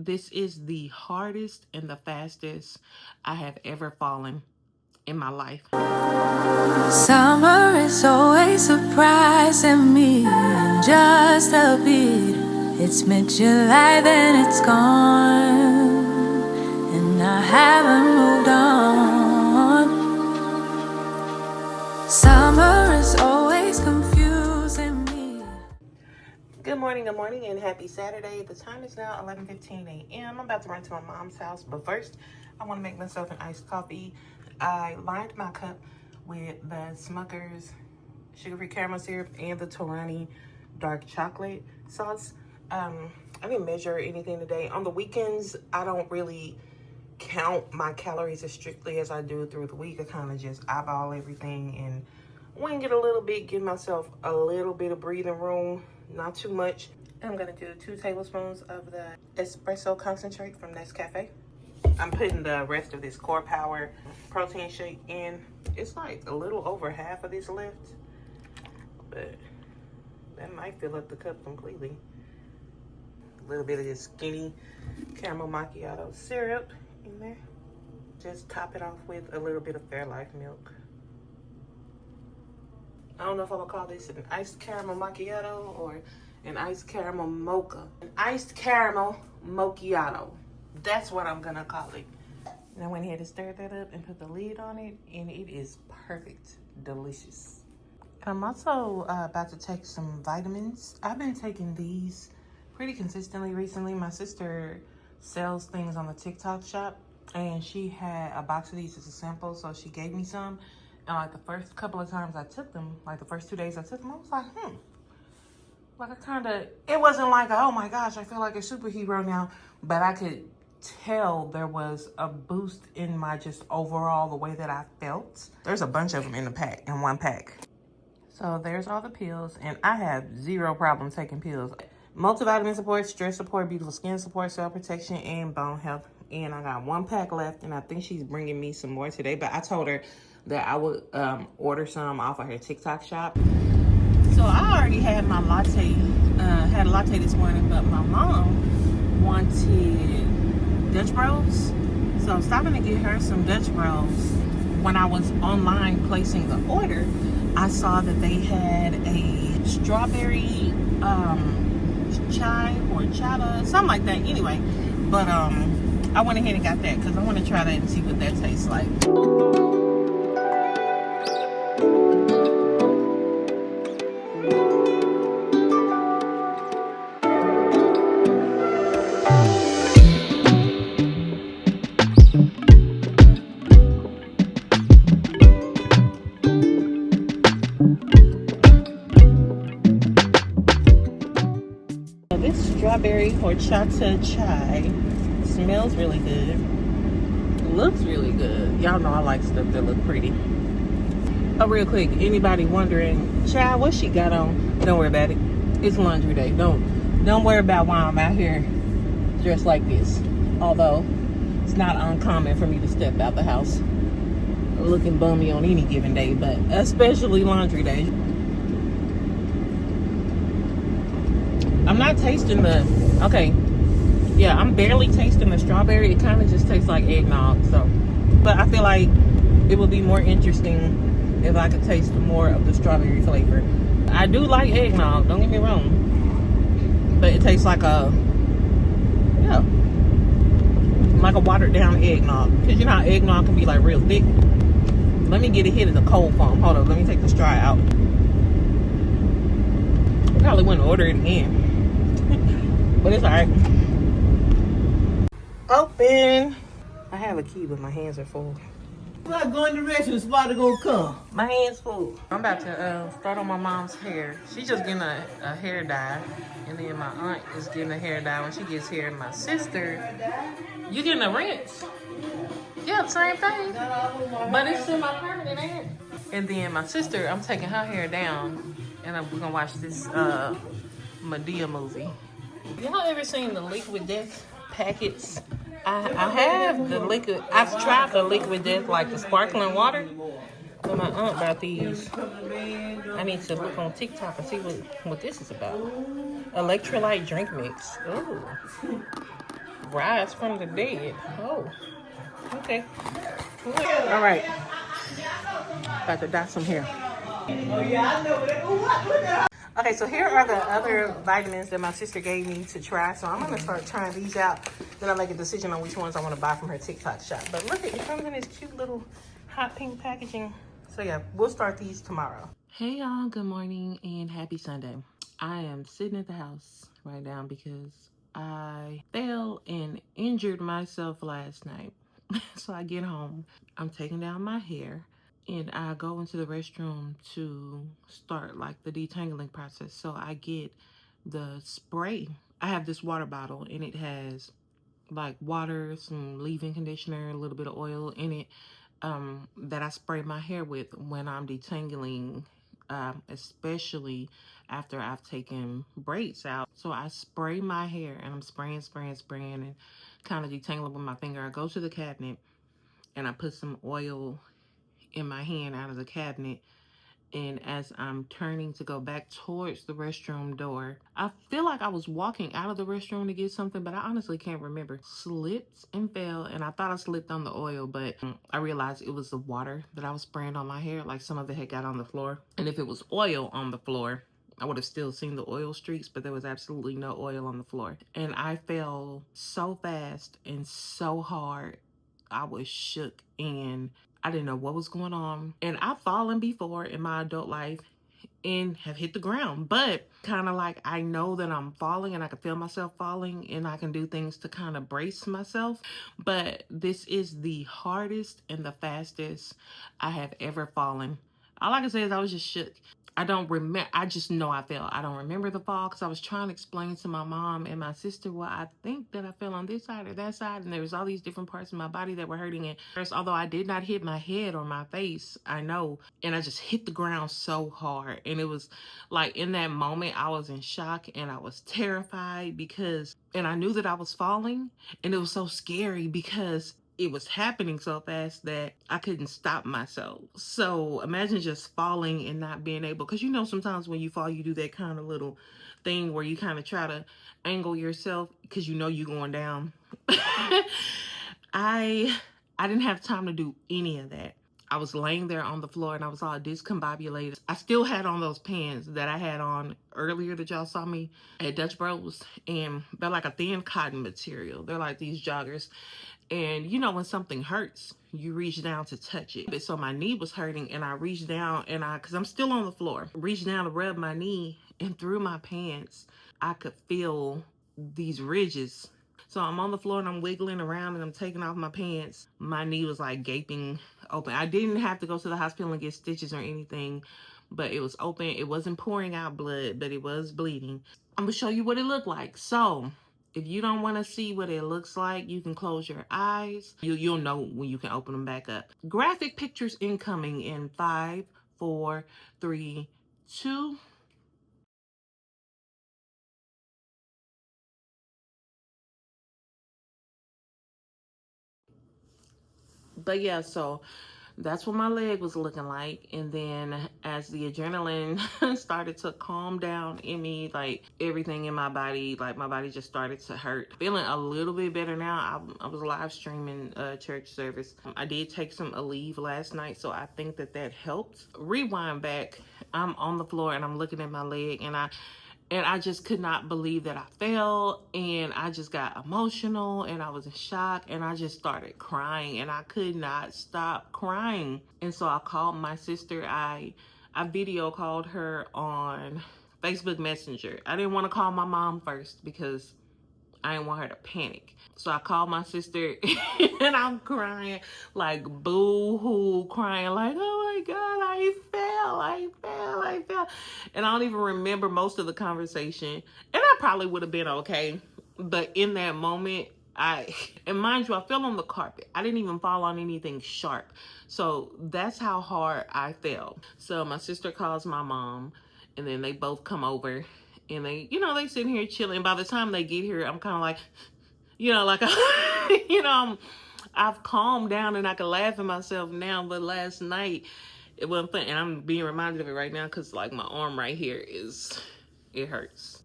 This is the hardest and the fastest I have ever fallen in my life. Summer is always surprising me in just a bit. It's mid-July, then it's gone, and I haven't moved on. Summer is always confusing me. Good morning, and happy Saturday. The time is now 11:15 a.m. I'm about to run to my mom's house, but first, I want to make myself an iced coffee. I lined my cup with the Smucker's sugar-free caramel syrup and the Torani dark chocolate sauce. I didn't measure anything today. On the weekends, I don't really count my calories as strictly as I do through the week. I kind of just eyeball everything and wing it a little bit, give myself a little bit of breathing room, not too much. I'm gonna do 2 tablespoons of the espresso concentrate from Nescafe. I'm putting the rest of this Core Power protein shake in. It's like a little over half of this left, but that might fill up the cup completely. A little bit of this skinny caramel macchiato syrup in there. Just top it off with a little bit of Fairlife milk. I don't know if I'm gonna call this an iced caramel macchiato or an iced caramel mocha. An iced caramel macchiato. That's what I'm gonna call it. And I went ahead and stirred that up and put the lid on it, and it is perfect, delicious. I'm also about to take some vitamins. I've been taking these pretty consistently recently. My sister sells things on the TikTok shop, and she had a box of these as a sample, so she gave me some. And like the first couple of times I took them, like the first 2 days I took them, I was like, Like it wasn't like, oh my gosh, I feel like a superhero now, but I could tell there was a boost in my just overall the way that I felt. There's a bunch of them in one pack. So there's all the pills, and I have zero problem taking pills. Multivitamin support, stress support, beautiful skin support, cell protection, and bone health. And I got 1 pack left, and I think she's bringing me some more today, but I told her that I would order some off of her TikTok shop. So I already had my latte, had a latte this morning, but my mom wanted Dutch Bros. So I'm stopping to get her some Dutch Bros. When I was online placing the order, I saw that they had a strawberry chai or chata, something like that. Anyway, but I went ahead and got that because I want to try that and see what that tastes like. This strawberry horchata chai smells really good. Looks really good. Y'all know I like stuff that look pretty. Oh, real quick, anybody wondering, child, what she got on? Don't worry about it. It's laundry day. Don't worry about why I'm out here dressed like this. Although it's not uncommon for me to step out the house looking bummy on any given day, but especially laundry day. I'm not tasting I'm barely tasting the strawberry. It kind of just tastes like eggnog. So, but I feel like it would be more interesting if I could taste more of the strawberry flavor. I do like eggnog, don't get me wrong, but it tastes like a watered down eggnog. Because you know how eggnog can be like real thick. Let me get a hit of the cold foam. Hold on, let me take the straw out. I probably wouldn't order it again. But it's alright. Open. I have a key, but my hands are full. I'm not going to the rest of the spot gonna come. My hands full. I'm about to start on my mom's hair. She's just getting a hair dye. And then my aunt is getting a hair dye when she gets here. And my sister, you getting a rinse? Yeah, same thing. But it's semi-permanent, ain't it? And then my sister, I'm taking her hair down. And we're gonna watch this Madea movie. Y'all ever seen the Liquid Death packets? I have the liquid. I've tried the Liquid Death, like the sparkling water. But my aunt bought these. I need to look on TikTok and see what this is about. Electrolyte drink mix. Ooh. Rise from the dead. Oh, okay. All right. About to dot some hair. Oh yeah, I know that. What? Okay, so here are the other vitamins that my sister gave me to try. So I'm gonna start trying these out. Then I'll make a decision on which ones I want to buy from her TikTok shop. But look, it comes in this cute little hot pink packaging. So yeah, we'll start these tomorrow. Hey y'all, good morning and happy Sunday. I am sitting at the house right now because I fell and injured myself last night. So I get home, I'm taking down my hair, and I go into the restroom to start like the detangling process. So I get the spray. I have this water bottle and it has like water, some leave-in conditioner, a little bit of oil in it, that I spray my hair with when I'm detangling, especially after I've taken braids out. So I spray my hair and I'm spraying and kind of detangling with my finger. I go to the cabinet and I put some oil in my hand out of the cabinet, and as I'm turning to go back towards the restroom door, I feel like I was walking out of the restroom to get something, but I honestly can't remember. Slipped and fell, and I thought I slipped on the oil, but I realized it was the water that I was spraying on my hair. Like some of it had got on the floor, and if it was oil on the floor, I would have still seen the oil streaks, but there was absolutely no oil on the floor. And I fell so fast and so hard. I was shook and I didn't know what was going on. And I've fallen before in my adult life and have hit the ground, but kind of like I know that I'm falling and I can feel myself falling and I can do things to kind of brace myself. But this is the hardest and the fastest I have ever fallen. All I can say is I was just shook. I don't remember. I just know I fell. I don't remember the fall because I was trying to explain to my mom and my sister, well, I think that I fell on this side or that side, and there was all these different parts of my body that were hurting. And first, although I did not hit my head or my face, I know, and I just hit the ground so hard. And it was like in that moment, I was in shock and I was terrified because, and I knew that I was falling, and it was so scary because it was happening so fast that I couldn't stop myself. So imagine just falling and not being able, because you know sometimes when you fall, you do that kind of little thing where you kind of try to angle yourself because you know you're going down. I didn't have time to do any of that. I was laying there on the floor and I was all discombobulated. I still had on those pants that I had on earlier that y'all saw me at Dutch Bros, and they're like a thin cotton material. They're like these joggers. And you know when something hurts, you reach down to touch it. So my knee was hurting and I reached down and because I'm still on the floor, reached down to rub my knee, and through my pants, I could feel these ridges. So I'm on the floor and I'm wiggling around and I'm taking off my pants. My knee was like gaping open. I didn't have to go to the hospital and get stitches or anything, but it was open. It wasn't pouring out blood, but it was bleeding. I'm gonna show you what it looked like. So if you don't want to see what it looks like, you can close your eyes. You'll know when you can open them back up. Graphic pictures incoming in 5, 4, 3, 2. But yeah, so that's what my leg was looking like. And then as the adrenaline started to calm down in me, like everything in my body, like my body just started to hurt. Feeling a little bit better now. I was live streaming a church service. I did take some Aleve last night, so I think that helped. Rewind back, I'm on the floor and I'm looking at my leg, and I just could not believe that I fell, and I just got emotional and I was in shock and I just started crying and I could not stop crying. And so I called my sister. I video called her on Facebook Messenger. I didn't want to call my mom first because I didn't want her to panic. So I called my sister and I'm crying, like boo-hoo, crying like, oh my God, I fell. And I don't even remember most of the conversation. And I probably would have been okay. But in that moment, and mind you, I fell on the carpet. I didn't even fall on anything sharp. So that's how hard I fell. So my sister calls my mom, and then they both come over. And they sitting here chilling. By the time they get here, I'm kind of like, like, I've calmed down and I can laugh at myself now. But last night, it wasn't fun. And I'm being reminded of it right now because, like, my arm right here it hurts.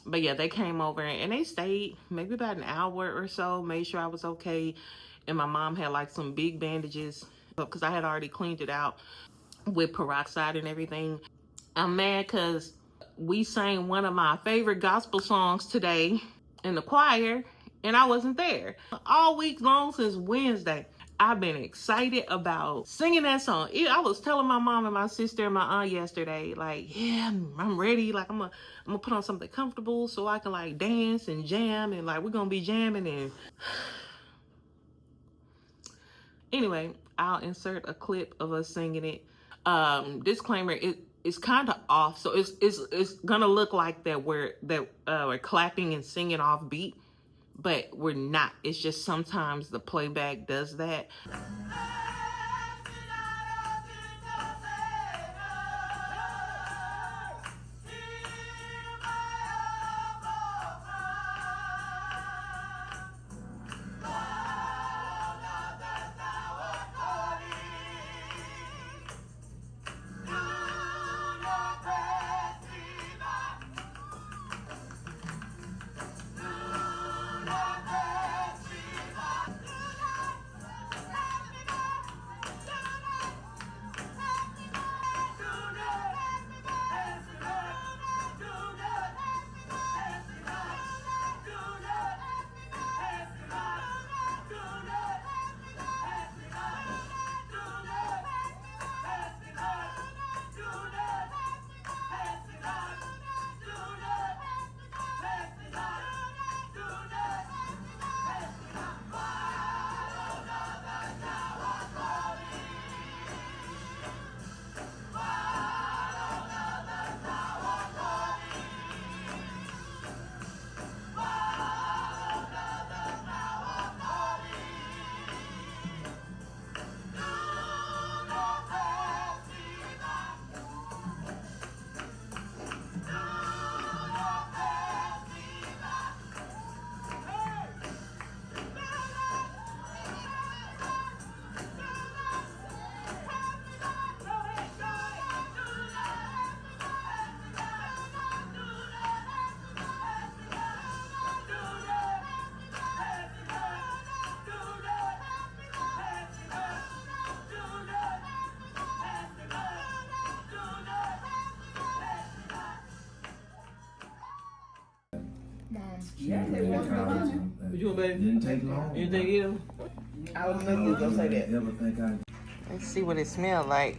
But yeah, they came over and they stayed maybe about an hour or so, made sure I was okay. And my mom had like some big bandages because I had already cleaned it out with peroxide and everything. I'm mad because we sang one of my favorite gospel songs today in the choir and I wasn't there. All week long since Wednesday, I've been excited about singing that song. I was telling my mom and my sister and my aunt yesterday, like, yeah, I'm ready. Like, I'm gonna put on something comfortable so I can like dance and jam, and like we're gonna be jamming. And anyway, I'll insert a clip of us singing it. Disclaimer: it's kind of off, so it's gonna look like that we're clapping and singing off beat, but we're not. It's just sometimes the playback does that. Yeah, they want to What you want, baby? Didn't take long. Anything else? I was know you was gonna say that. Ever think I? Let's see what it smells like.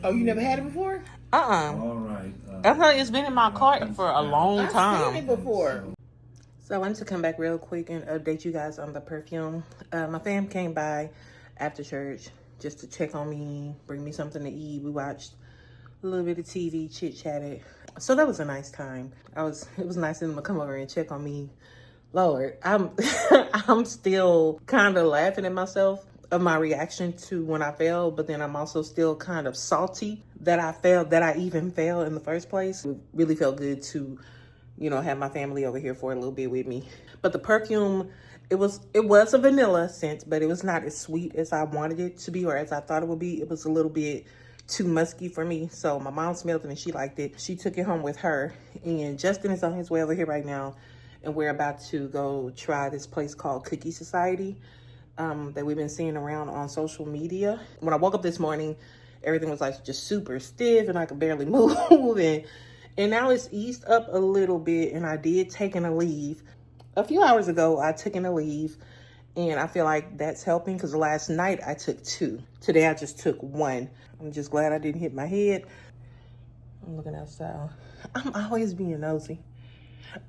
Oh, you never had it before? All right. I thought it's been in my cart for a long I've time. seen it before. So I wanted to come back real quick and update you guys on the perfume. My fam came by after church just to check on me, bring me something to eat. We watched a little bit of TV, chit-chatted. So that was a nice time. It was nice of them to come over and check on me. Lord, I'm still kind of laughing at myself of my reaction to when I fell, but then I'm also still kind of salty that I even fell in the first place. It really felt good to, have my family over here for a little bit with me. But the perfume, it was a vanilla scent, but it was not as sweet as I wanted it to be or as I thought it would be. It was a little bit too musky for me. So my mom smelled it and she liked it. She took it home with her, and Justin is on his way over here right now. And we're about to go try this place called Cookie Society that we've been seeing around on social media. When I woke up this morning, everything was like just super stiff and I could barely move. And now it's eased up a little bit, and I did take in a leave. A few hours ago, I took in a leave, and I feel like that's helping because last night I took 2. Today I just took 1. I'm just glad I didn't hit my head. I'm looking outside. I'm always being nosy.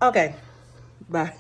Okay, bye.